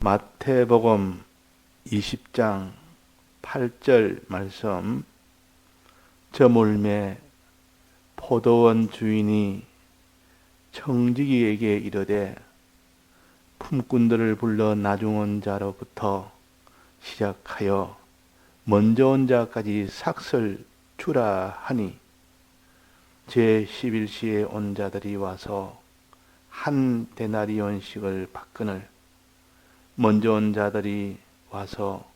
마태복음 20장 8절 말씀. 저물매 포도원 주인이 청지기에게 이르되 품꾼들을 불러 나중 온 자로부터 시작하여 먼저 온 자까지 삭을 주라 하니 제11시에 온 자들이 와서 한 데나리온씩을 받거늘 먼저 온 자들이 와서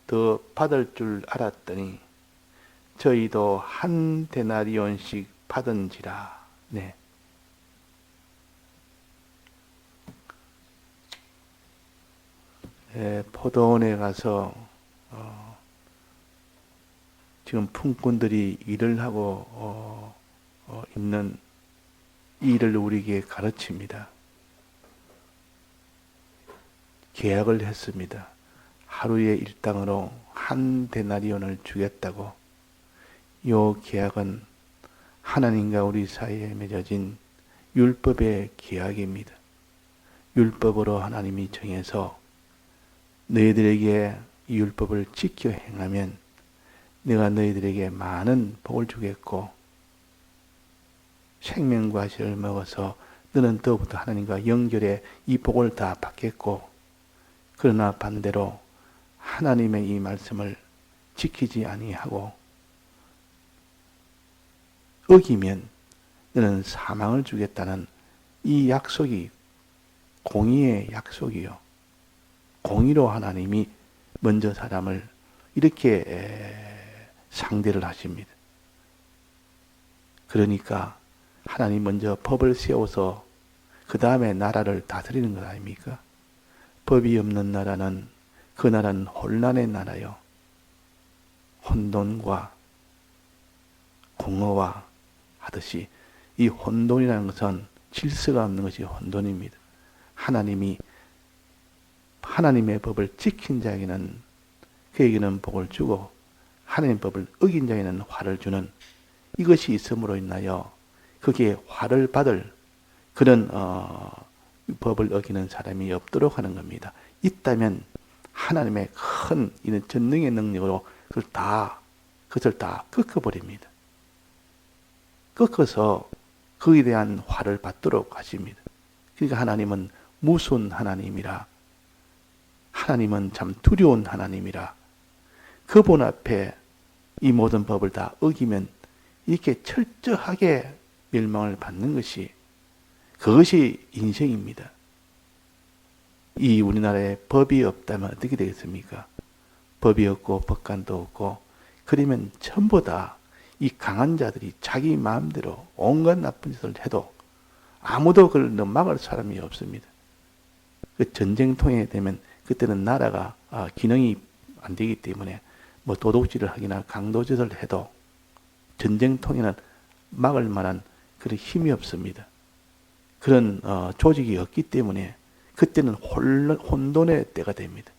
더 받을 줄 알았더니 저희도 한 데나리온씩 받은지라. 네. 포도원에 가서 지금 품꾼들이 일을 하고 있는 일을 우리에게 가르칩니다. 계약을 했습니다. 하루의 일당으로 한 데나리온을 주겠다고. 이 계약은 하나님과 우리 사이에 맺어진 율법의 계약입니다. 율법으로 하나님이 정해서 너희들에게 이 율법을 지켜 행하면 내가 너희들에게 많은 복을 주겠고 생명과실을 먹어서 너는 더욱더 하나님과 연결해 이 복을 다 받겠고, 그러나 반대로 하나님의 이 말씀을 지키지 아니하고 어기면 너는 사망을 주겠다는 이 약속이 공의의 약속이요. 공의로 하나님이 먼저 사람을 이렇게 상대를 하십니다. 그러니까 하나님 먼저 법을 세워서 그 다음에 나라를 다스리는 것 아닙니까? 법이 없는 나라는 그 나라는 혼란의 나라요. 혼돈과 공허와 하듯이 이 혼돈이라는 것은 질서가 없는 것이 혼돈입니다. 하나님이 하나님의 법을 지킨 자에게는 그에게는 복을 주고 하나님의 법을 어긴 자에게는 화를 주는, 이것이 있음으로 인하여 거기에 화를 받을 그런 법을 어기는 사람이 없도록 하는 겁니다. 있다면 하나님의 큰 이런 전능의 능력으로 그것을 다 꺾어버립니다. 꺾어서 그에 대한 화를 받도록 하십니다. 그러니까 하나님은 무서운 하나님이라, 하나님은 참 두려운 하나님이라, 그분 앞에 이 모든 법을 다 어기면 이렇게 철저하게 멸망을 받는 것이, 그것이 인생입니다. 이 우리나라에 법이 없다면 어떻게 되겠습니까? 법이 없고 법관도 없고, 그러면 전부 다 이 강한 자들이 자기 마음대로 온갖 나쁜 짓을 해도 아무도 그걸 막을 사람이 없습니다. 그 전쟁통에 되면 그때는 나라가 기능이 안 되기 때문에 뭐 도둑질을 하기나 강도짓을 해도 전쟁통에는 막을 만한 그런 힘이 없습니다. 그런 조직이 없기 때문에 그때는 혼돈의 때가 됩니다.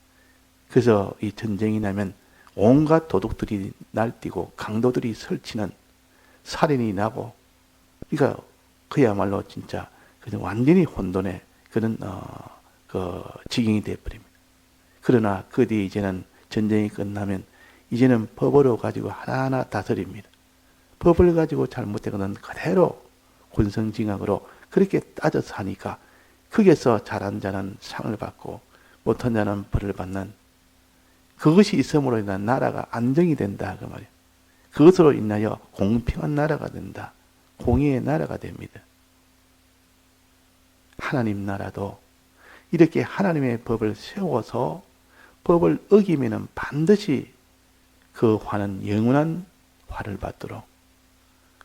그래서 이 전쟁이 나면 온갖 도둑들이 날뛰고 강도들이 설치는, 살인이 나고, 그러니까 그야말로 진짜 완전히 혼돈의 그런 지경이 되어버립니다. 그러나 그 뒤에 이제는 전쟁이 끝나면 이제는 법으로 가지고 하나하나 다스립니다. 법을 가지고 잘못되거든 그대로 권성징악으로 그렇게 따져서 하니까 거기에서 잘한 자는 상을 받고 못한 자는 벌을 받는, 그것이 있음으로 인한 나라가 안정이 된다 그 말이에요. 그것으로 인하여 공평한 나라가 된다. 공의의 나라가 됩니다. 하나님 나라도 이렇게 하나님의 법을 세워서 법을 어기면 반드시 그 화는 영원한 화를 받도록,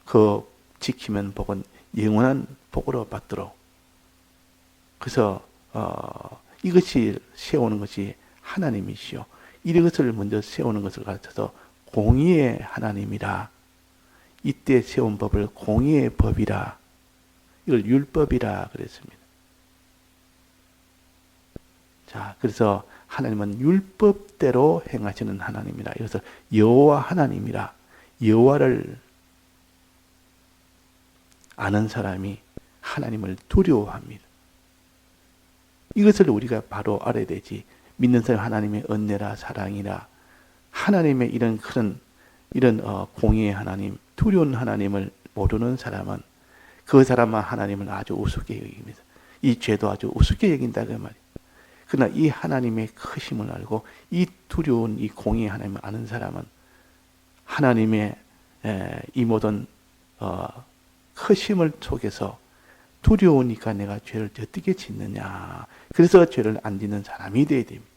그 지키면 복은 영원한 복으로 받도록. 그래서 이것이 세우는 것이 하나님이시요, 이것을 먼저 세우는 것을 가르쳐서 공의의 하나님이라, 이때 세운 법을 공의의 법이라, 이걸 율법이라 그랬습니다. 자, 그래서 하나님은 율법대로 행하시는 하나님이라. 이것을 여호와 하나님이라. 여호와를 아는 사람이 하나님을 두려워합니다. 이것을 우리가 바로 알아야 되지. 믿는 사람 하나님의 은혜라 사랑이라 하나님의 이런 공의의 하나님, 두려운 하나님을 모르는 사람은 그 사람은 하나님을 아주 우습게 여깁니다. 이 죄도 아주 우습게 여긴다 그 말이에요. 그러나 이 하나님의 크심을 알고 이 두려운 이 공의의 하나님을 아는 사람은 하나님의 이 모든 크심을 속에서 두려우니까 내가 죄를 어떻게 짓느냐. 그래서 죄를 안 짓는 사람이 되어야 됩니다.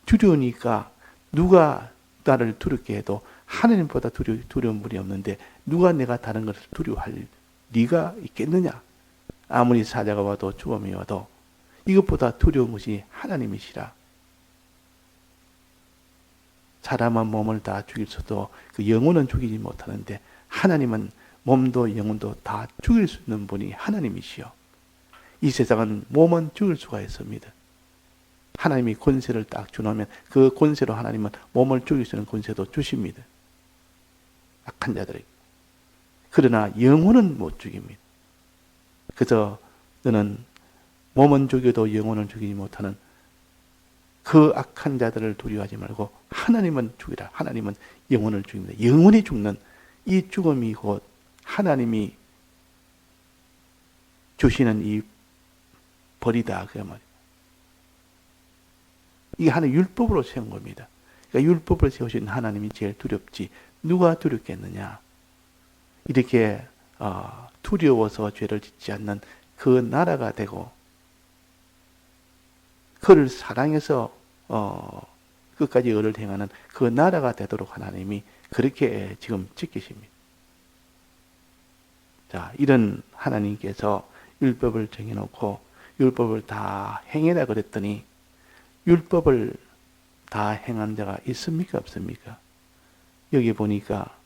두려우니까 누가 나를 두렵게 해도 하나님보다 두려운 분이 없는데 누가 내가 다른 것을 두려워할 리가 있겠느냐. 아무리 사자가 와도 죽음이 와도 이것보다 두려운 것이 하나님이시라. 사람은 몸을 다 죽일 수도 그 영혼은 죽이지 못하는데 하나님은 몸도 영혼도 다 죽일 수 있는 분이 하나님이시요. 이 세상은 몸은 죽일 수가 있습니다. 하나님이 권세를 딱 주놓으면 그 권세로 하나님은 몸을 죽일 수 있는 권세도 주십니다. 악한 자들에게. 그러나 영혼은 못 죽입니다. 그래서 너는 몸은 죽여도 영혼을 죽이지 못하는 그 악한 자들을 두려워하지 말고 하나님은 죽이라. 하나님은 영혼을 죽입니다. 영혼이 죽는 이 죽음이 곧 하나님이 주시는 이 벌이다. 그 말이에요. 이게 하나의 율법으로 세운 겁니다. 그러니까 율법을 세우신 하나님이 제일 두렵지. 누가 두렵겠느냐. 이렇게 두려워서 죄를 짓지 않는 그 나라가 되고 그를 사랑해서 끝까지 의를 행하는 그 나라가 되도록 하나님이 그렇게 지금 지키십니다. 자, 이런 하나님께서 율법을 정해놓고 율법을 다 행해라 그랬더니 율법을 다 행한 자가 있습니까? 없습니까? 여기 보니까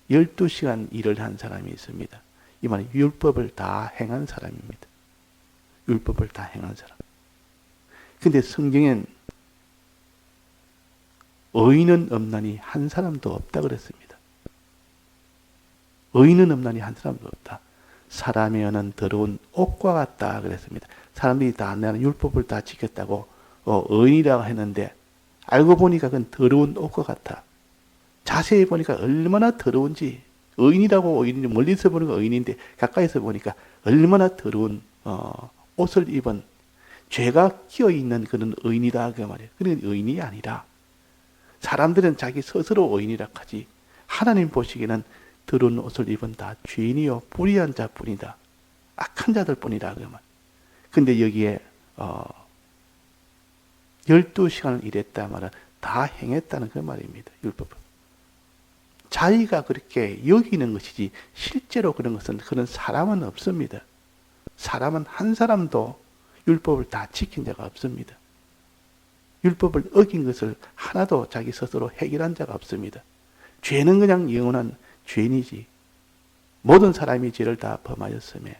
12시간 일을 한 사람이 있습니다. 이 말은 율법을 다 행한 사람입니다. 율법을 다 행한 사람. 근데 성경엔 의인은 없나니 한 사람도 없다 그랬습니다. 의인은 없나니 한 사람도 없다. 사람의 여는 더러운 옷과 같다 그랬습니다. 사람들이 다 나는 율법을 다 지켰다고 의인이라고 했는데 알고 보니까 그건 더러운 옷과 같아. 자세히 보니까 얼마나 더러운지 의인이라고 의인인지 멀리서 보니까 의인인데 가까이서 보니까 얼마나 더러운 옷을 입은 죄가 끼어있는 그런 의인이다 그 말이에요. 그런 의인이 아니라 사람들은 자기 스스로 의인이라 하지 하나님 보시기에는 더러운 옷을 입은 다 죄인이요 불의한 자뿐이다. 악한 자들뿐이다 그 말. 근데 여기에 12시간을 일했다 말은 다 행했다는 그 말입니다. 율법을. 자기가 그렇게 여기는 것이지 실제로 그런 사람은 없습니다. 사람은 한 사람도 율법을 다 지킨 자가 없습니다. 율법을 어긴 것을 하나도 자기 스스로 해결한 자가 없습니다. 죄는 그냥 영원한 죄인이지. 모든 사람이 죄를 다 범하였음에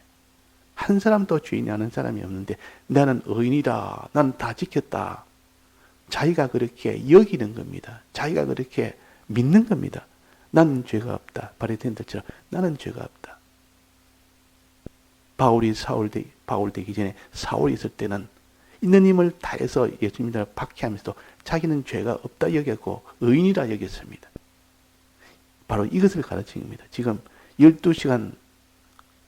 한 사람도 죄인이 아는 사람이 없는데 나는 의인이다. 나는 다 지켰다. 자기가 그렇게 여기는 겁니다. 자기가 그렇게 믿는 겁니다. 나는 죄가 없다. 바리새인들처럼 나는 죄가 없다. 바울 되기 전에 사울이 있을 때는 있는 힘을 다해서 예수님을 박해하면서도 자기는 죄가 없다 여겼고 의인이라 여겼습니다. 바로 이것을 가르칩니다. 지금 12시간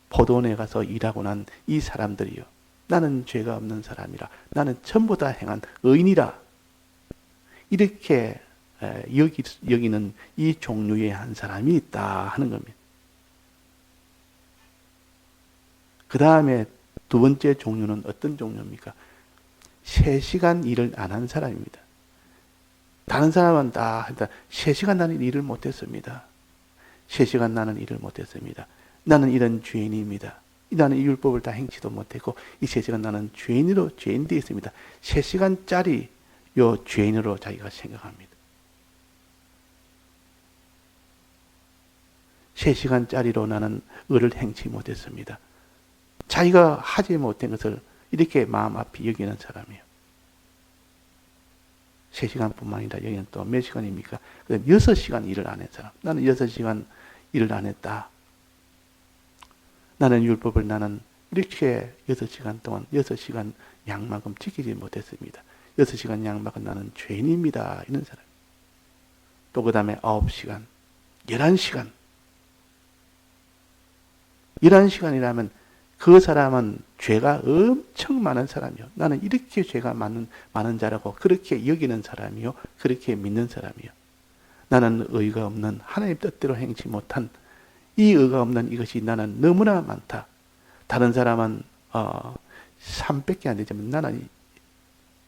포도원에 가서 일하고 난 이 사람들이요. 나는 죄가 없는 사람이라. 나는 전부 다 행한 의인이라. 이렇게 여기는 이 종류의 한 사람이 있다 하는 겁니다. 그 다음에 두 번째 종류는 어떤 종류입니까? 3시간 일을 안 한 사람입니다. 다른 사람은 다 3시간 나는 일을 못했습니다. 3시간 나는 일을 못했습니다. 나는 이런 죄인입니다. 나는 이 율법을 다 행치도 못했고 이 3시간 나는 죄인 되어 있습니다. 3시간짜리 요 죄인으로 자기가 생각합니다. 3시간짜리로 나는 의를 행치 못했습니다. 자기가 하지 못한 것을 이렇게 마음 앞이 여기는 사람이에요. 3시간뿐만 아니라 여기는 또 몇 시간입니까? 6시간 일을 안 한 사람. 나는 6시간 일을 안 했다. 나는 율법을 나는 이렇게 6시간 동안 6시간 양막음 지키지 못했습니다. 6시간 양막은 나는 죄인입니다. 이런 사람. 또 그 다음에 9시간, 11시간. 11시간이라면 그 사람은 죄가 엄청 많은 사람이요. 나는 이렇게 죄가 많은 자라고 그렇게 여기는 사람이요. 그렇게 믿는 사람이요. 나는 의가 없는 하나님 뜻대로 행치 못한 이 의가 없는 이것이 나는 너무나 많다. 다른 사람은 3밖에 안 되지만 나는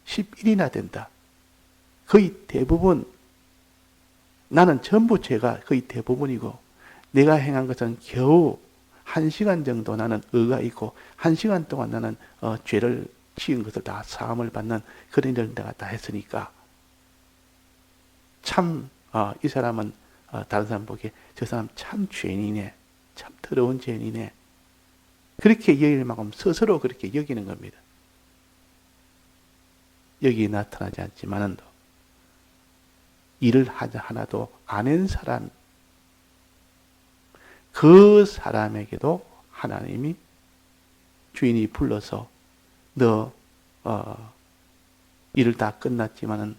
11이나 된다. 거의 대부분 나는 전부 죄가 거의 대부분이고 내가 행한 것은 겨우 1시간 정도 나는 의가 있고 1시간 동안 나는 죄를 지은 것을 다 사함을 받는 그런 일을 내가 다 했으니까 참 이 사람은 다른 사람 보기에 저 사람 참 죄인이네. 참 더러운 죄인이네. 그렇게 여길 만큼 스스로 그렇게 여기는 겁니다. 여기 나타나지 않지만은 일을 하나도 안 한 사람, 그 사람에게도 하나님이 주인이 불러서 너 일을 다 끝났지만은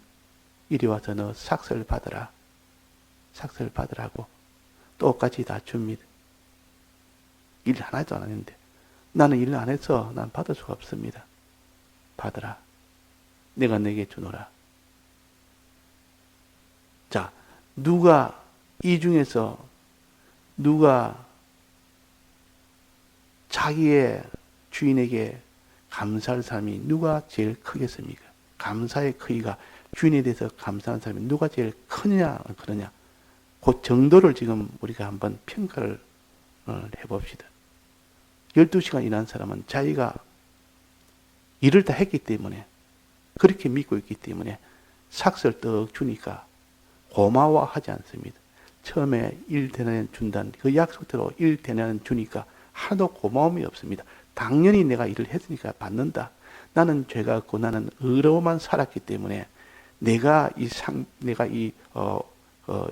이리 와서 너 삭설 받으라. 삭설 받으라고 똑같이 다 줍니다. 일 하나도 안 했는데 나는 일을 안 해서 난 받을 수가 없습니다. 받으라. 내가 내게 주노라. 자, 누가 이 중에서 누가 자기의 주인에게 감사할 사람이 누가 제일 크겠습니까? 감사의 크기가 주인에 대해서 감사하는 사람이 누가 제일 크느냐 그러냐. 그 정도를 지금 우리가 한번 평가를 해봅시다. 12시간 일한 사람은 자기가 일을 다 했기 때문에 그렇게 믿고 있기 때문에 삭설 떡 주니까 고마워하지 않습니다. 처음에 1데나리온 준다는 그 약속대로 1데나리온 주니까 하나도 고마움이 없습니다. 당연히 내가 일을 했으니까 받는다. 나는 죄가 없고 나는 의로만 살았기 때문에 내가 이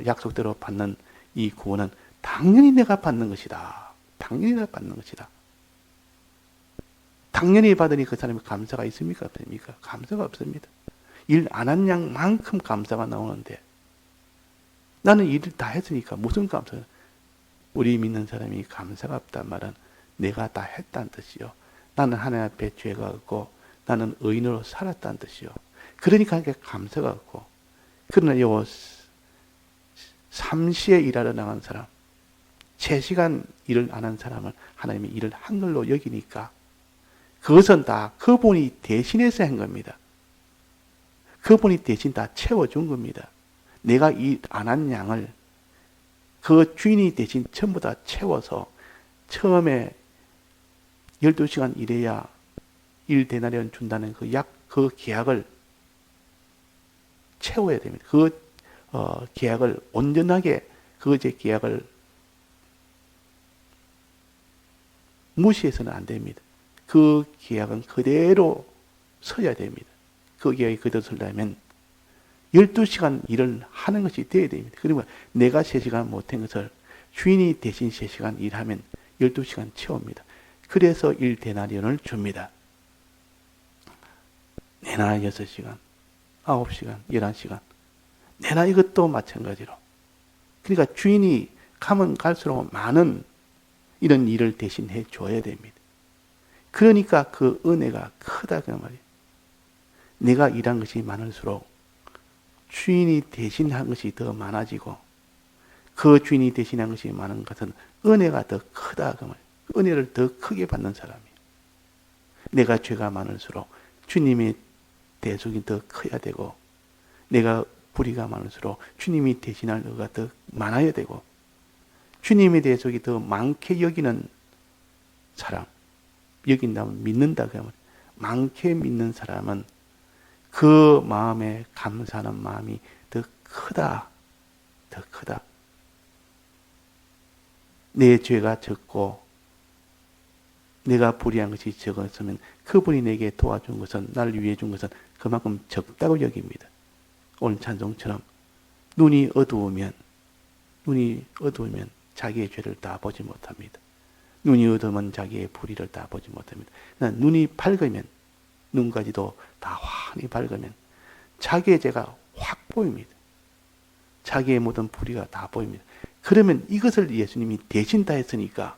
약속대로 받는 이 구원은 당연히 내가 받는 것이다. 당연히 내가 받는 것이다. 당연히 받으니 그 사람이 감사가 있습니까? 없습니까? 감사가 없습니다. 일 안 한 양만큼 감사가 나오는데 나는 일을 다 했으니까 무슨 감사가? 우리 믿는 사람이 감사가 없단 말은 내가 다 했다는 뜻이요. 나는 하나님 앞에 죄가 없고 나는 의인으로 살았다는 뜻이요. 그러니까 감사가 없고 그러나 요 3시에 일하러 나간 사람 3시간 일을 안 한 사람을 하나님이 일을 한 걸로 여기니까 그것은 다 그분이 대신해서 한 겁니다. 그분이 대신 다 채워준 겁니다. 내가 일 안 한 양을 그 주인이 대신 전부 다 채워서 처음에 12시간 일해야 1데나리온 준다는 그 계약을 채워야 됩니다. 그 계약을 온전하게 그 계약을 무시해서는 안 됩니다. 그 계약은 그대로 서야 됩니다. 그 계약이 그대로 서려면 12시간 일을 하는 것이 되어야 됩니다. 그리고 내가 3시간 못한 것을 주인이 대신 3시간 일하면 12시간 채웁니다. 그래서 1데나리온을 줍니다. 내나 6시간, 9시간, 11시간. 내나 이것도 마찬가지로. 그러니까 주인이 가면 갈수록 많은 이런 일을 대신해 줘야 됩니다. 그러니까 그 은혜가 크다 그 말이에요. 내가 일한 것이 많을수록 주인이 대신한 것이 더 많아지고 그 주인이 대신한 것이 많은 것은 은혜가 더 크다 그 말이에요. 은혜를 더 크게 받는 사람이에요. 내가 죄가 많을수록 주님의 대속이 더 커야 되고 내가 불의가 많을수록 주님이 대신할 의가 더 많아야 되고 주님의 대속이 더 많게 여기는 사람 여긴다면 믿는다 그러면 많게 믿는 사람은 그 마음에 감사하는 마음이 더 크다. 더 크다. 내 죄가 적고 내가 불의한 것이 적었으면 그분이 내게 도와준 것은 나를 위해 준 것은 그만큼 적다고 여깁니다. 오늘 찬송처럼 눈이 어두우면 자기의 죄를 다 보지 못합니다. 눈이 어두우면 자기의 불의를 다 보지 못합니다. 눈이 밝으면, 눈까지도 다 환히 밝으면 자기의 죄가 확 보입니다. 자기의 모든 불의가 다 보입니다. 그러면 이것을 예수님이 대신 다 했으니까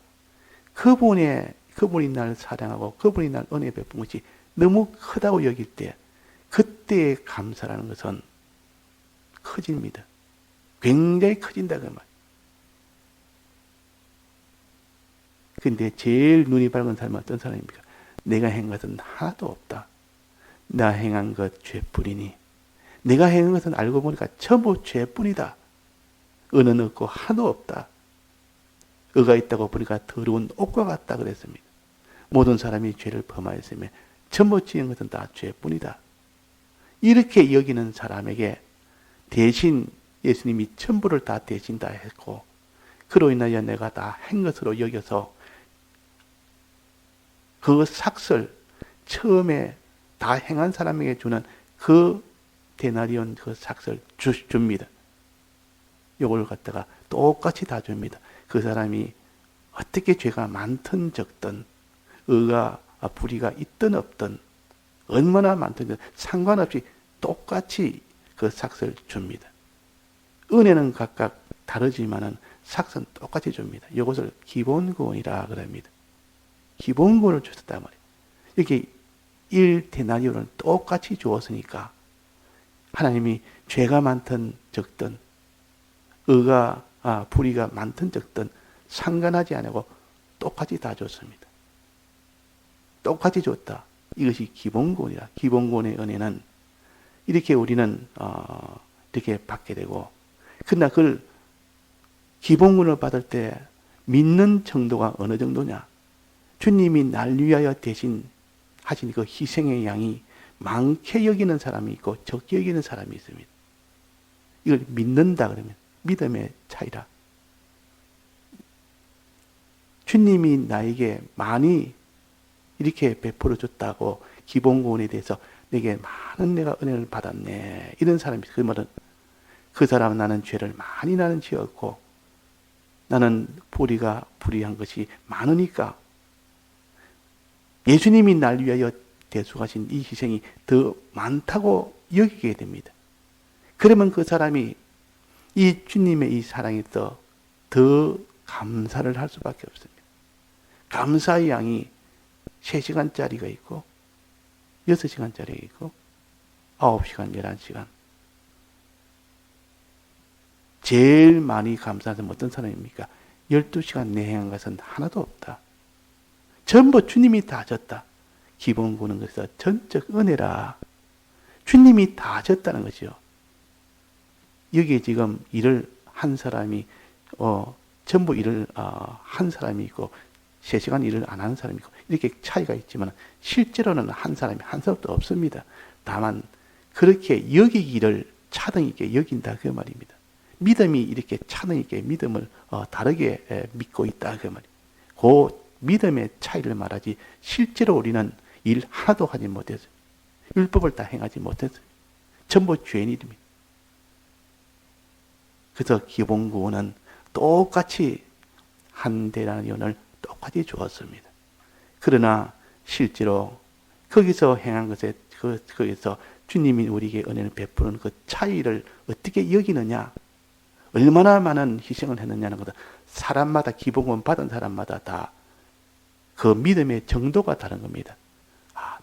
그분이 날 사랑하고 그분이 날 은혜 베푼 것이 너무 크다고 여길 때 그때의 감사라는 것은 커집니다. 굉장히 커진다 그 말. 근데 제일 눈이 밝은 사람은 어떤 사람입니까? 내가 행한 것은 하나도 없다. 나 행한 것 죄뿐이니. 내가 행한 것은 알고 보니까 전부 죄뿐이다. 의는 없고 하나도 없다. 의가 있다고 보니까 더러운 옷과 같다 그랬습니다. 모든 사람이 죄를 범하였으며 전부 지은 것은 다 죄뿐이다. 이렇게 여기는 사람에게 대신 예수님이 전부를 다 대신 다 했고 그로 인하여 내가 다 한 것으로 여겨서 그 삭설 처음에 다 행한 사람에게 주는 그 데나리온 그 삭설 줍니다. 요걸 갖다가 똑같이 다 줍니다. 그 사람이 어떻게 죄가 많든 적든 의가 불의가 있든 없든 얼마나 많든 상관없이 똑같이 그 삭설 줍니다. 은혜는 각각 다르지만은 삭은 똑같이 줍니다. 이것을 기본구원이라 그럽니다. 기본구원을 주셨단 말이에요. 이렇게 1데나리온을 똑같이 주었으니까 하나님이 죄가 많든 적든 의가 불의가 많든 적든 상관하지 않고 똑같이 다 줬습니다. 똑같이 줬다. 이것이 기본구원이라. 기본구원의 은혜는 이렇게 우리는 이렇게 받게 되고 그러나 그걸 기본구원을 받을 때 믿는 정도가 어느 정도냐? 주님이 날 위하여 대신 하신 그 희생의 양이 많게 여기는 사람이 있고 적게 여기는 사람이 있습니다. 이걸 믿는다 그러면 믿음의 차이라. 주님이 나에게 많이 이렇게 베풀어 줬다고 기본구원에 대해서 내게 많은 내가 은혜를 받았네. 이런 사람이 있어요. 그 말은 그 사람은 나는 죄를 많이 나는 지었고 나는 불의한 것이 많으니까 예수님이 날 위하여 대속하신 이 희생이 더 많다고 여기게 됩니다. 그러면 그 사람이 이 주님의 이 사랑에 더 감사를 할 수밖에 없습니다. 감사의 양이 3시간짜리가 있고 6시간짜리가 있고 9시간, 11시간. 제일 많이 감사하는 사람은 어떤 사람입니까? 12시간 내 행한 것은 하나도 없다. 전부 주님이 다 졌다. 기본구는 그래서 전적 은혜라. 주님이 다 졌다는 것이요. 여기에 지금 일을 한 사람이 전부 일을 한 사람이 있고 3시간 일을 안 하는 사람이 있고 이렇게 차이가 있지만 실제로는 한 사람이 한 사람도 없습니다. 다만 그렇게 여기기를 차등 있게 여긴다 그 말입니다. 믿음이 이렇게 차등 있게 믿음을 다르게 믿고 있다 그 말이에요. 그 믿음의 차이를 말하지 실제로 우리는 일 하나도 하지 못했어요. 율법을 다 행하지 못했어요. 전부 죄인입니다. 그래서 기본구원은 똑같이 한 데나리온을 똑같이 주었습니다. 그러나 실제로 거기서 행한 것에 거기서 주님이 우리에게 은혜를 베푸는 그 차이를 어떻게 여기느냐, 얼마나 많은 희생을 했느냐는 것은 사람마다 기본구원 받은 사람마다 다 그 믿음의 정도가 다른 겁니다.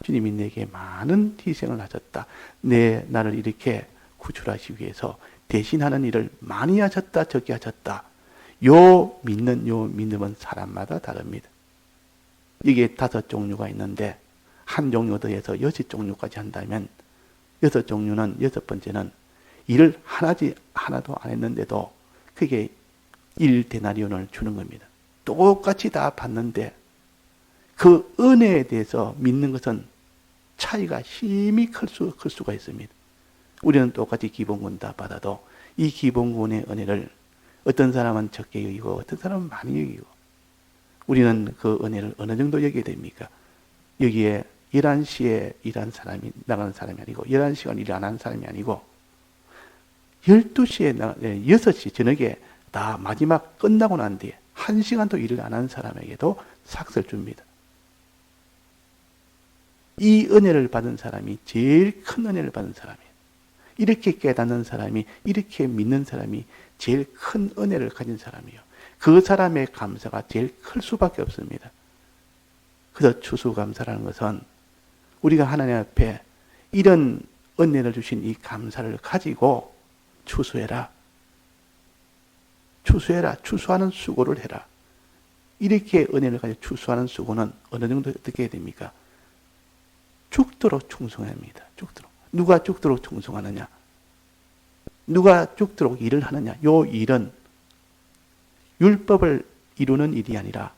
주님이 내게 많은 희생을 하셨다. 나를 이렇게 구출하시기 위해서 대신하는 일을 많이 하셨다, 적게 하셨다. 요 믿음은 사람마다 다릅니다. 이게 5종류가 있는데 한 종류 더해서 6종류까지 한다면 6종류는 6번째는 일을 하나도 안 했는데도 그게 1데나리온을 주는 겁니다. 똑같이 다 받는데 그 은혜에 대해서 믿는 것은 차이가 심히 클 수가 있습니다. 우리는 똑같이 기본구원 다 받아도 이 기본구원의 은혜를 어떤 사람은 적게 여기고 어떤 사람은 많이 여기고 우리는 그 은혜를 어느 정도 여기게 됩니까? 여기에 11시에 일한 사람이 나가는 사람이 아니고 11시간 일 안 하는 사람이 아니고 12시에 6시 저녁에 다 마지막 끝나고 난 뒤에 한 시간도 일을 안 한 사람에게도 삭을 줍니다. 이 은혜를 받은 사람이 제일 큰 은혜를 받은 사람이에요. 이렇게 깨닫는 사람이, 이렇게 믿는 사람이 제일 큰 은혜를 가진 사람이에요. 그 사람의 감사가 제일 클 수밖에 없습니다. 그래서 추수감사라는 것은 우리가 하나님 앞에 이런 은혜를 주신 이 감사를 가지고 추수해라. 추수해라. 추수하는 수고를 해라. 이렇게 은혜를 가지고 추수하는 수고는 어느 정도 어떻게 해야 됩니까? 죽도록 충성합니다. 죽도록. 누가 죽도록 충성하느냐? 누가 죽도록 일을 하느냐? 요 일은 율법을 이루는 일이 아니라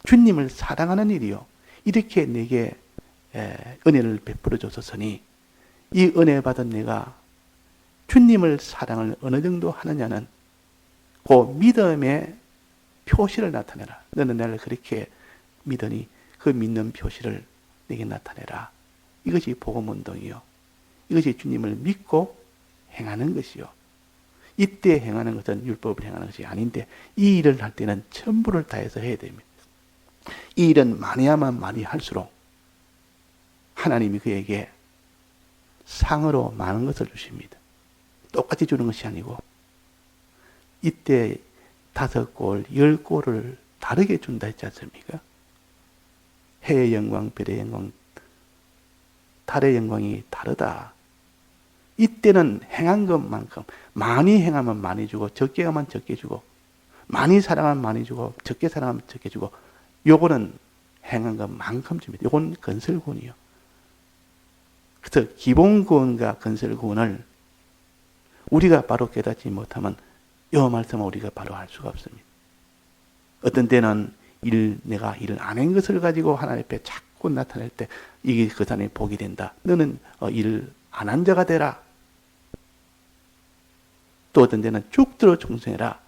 주님을 사랑하는 일이요. 이렇게 내게 은혜를 베풀어 줬었으니 이 은혜 받은 내가 주님을 사랑을 어느 정도 하느냐는 그 믿음의 표시를 나타내라. 너는 나를 그렇게 믿으니 그 믿는 표시를 내게 나타내라. 이것이 복음운동이요. 이것이 주님을 믿고 행하는 것이요. 이때 행하는 것은 율법을 행하는 것이 아닌데 이 일을 할 때는 전부를 다해서 해야 됩니다. 이 일은 많이야만 많이 할수록 하나님이 그에게 상으로 많은 것을 주십니다. 똑같이 주는 것이 아니고 이때 5골, 10골을 다르게 준다 했지 않습니까? 해의 영광, 별의 영광, 달의 영광이 다르다. 이때는 행한 것만큼 많이 행하면 많이 주고 적게 하면 적게 주고 많이 사랑하면 많이 주고 적게 사랑하면 적게 주고 요거는 행한 것만큼 줍니다. 요건 건설구원이요. 그래서 기본구원과 건설구원을 우리가 바로 깨닫지 못하면 이 말씀을 우리가 바로 할 수가 없습니다. 어떤 때는 내가 일을 안 한 것을 가지고 하나님 앞에 자꾸 나타낼 때 이게 그 사람이 복이 된다. 너는 일을 안 한 자가 되라. 또 어떤 때는 죽도록 충성해라.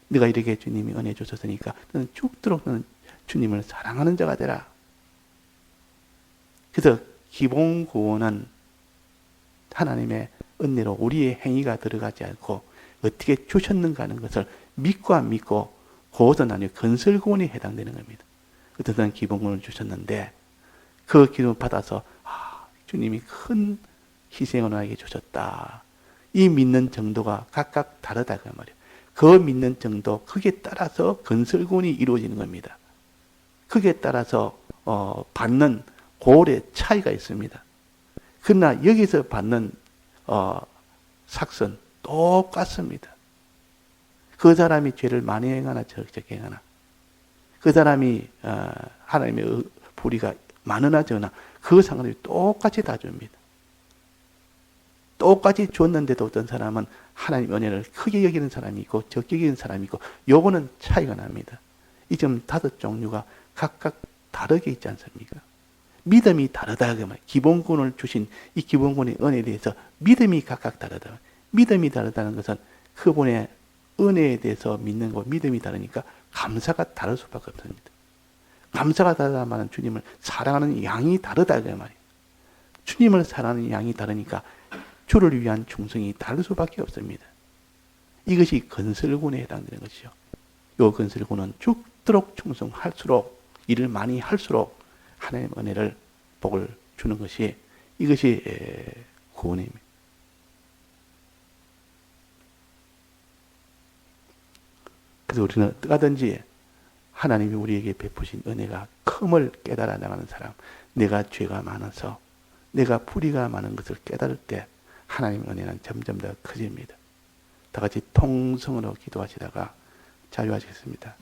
네가 이렇게 주님이 은혜 주셨으니까 너는 죽도록 너는 주님을 사랑하는 자가 되라. 그래서 기본 구원은 하나님의 은혜로 우리의 행위가 들어가지 않고 어떻게 주셨는가 하는 것을 믿고 안 믿고 그것은 아니고 건설 구원이 해당되는 겁니다. 어떤 사람은 기본 구원을 주셨는데 그 기도를 받아서 주님이 큰 희생을 나에게 주셨다. 이 믿는 정도가 각각 다르다 그 말이에요. 그 믿는 정도 그게 따라서 건설 구원이 이루어지는 겁니다. 그게 따라서 받는 고울의 차이가 있습니다. 그러나 여기서 받는 삭은 똑같습니다. 그 사람이 죄를 많이 행하나 적게 행하나 그 사람이 하나님의 불의가 많으나 적으나 그 상관이 똑같이 다 줍니다. 똑같이 줬는데도 어떤 사람은 하나님 은혜를 크게 여기는 사람이 있고 적게 여기는 사람이 있고 요거는 차이가 납니다. 이 점 5종류가 각각 다르게 있지 않습니까? 믿음이 다르다 그 말. 기본권을 주신 이 기본권의 은혜에 대해서 믿음이 각각 다르다. 믿음이 다르다는 것은 그분의 은혜에 대해서 믿는 거 믿음이 다르니까 감사가 다를 수밖에 없습니다. 감사가 다르다 말은 주님을 사랑하는 양이 다르다 그 말이에요. 주님을 사랑하는 양이 다르니까 주를 위한 충성이 다를 수밖에 없습니다. 이것이 건설군에 해당되는 것이죠. 이 건설군은 죽도록 충성할수록 일을 많이 할수록 하나님의 은혜를 복을 주는 것이 이것이 구원입니다. 그래서 우리는 어디가든지 하나님이 우리에게 베푸신 은혜가 큼을 깨달아 나가는 사람, 내가 죄가 많아서 내가 불의가 많은 것을 깨달을 때 하나님의 은혜는 점점 더 커집니다. 다 같이 통성으로 기도하시다가 자유하시겠습니다.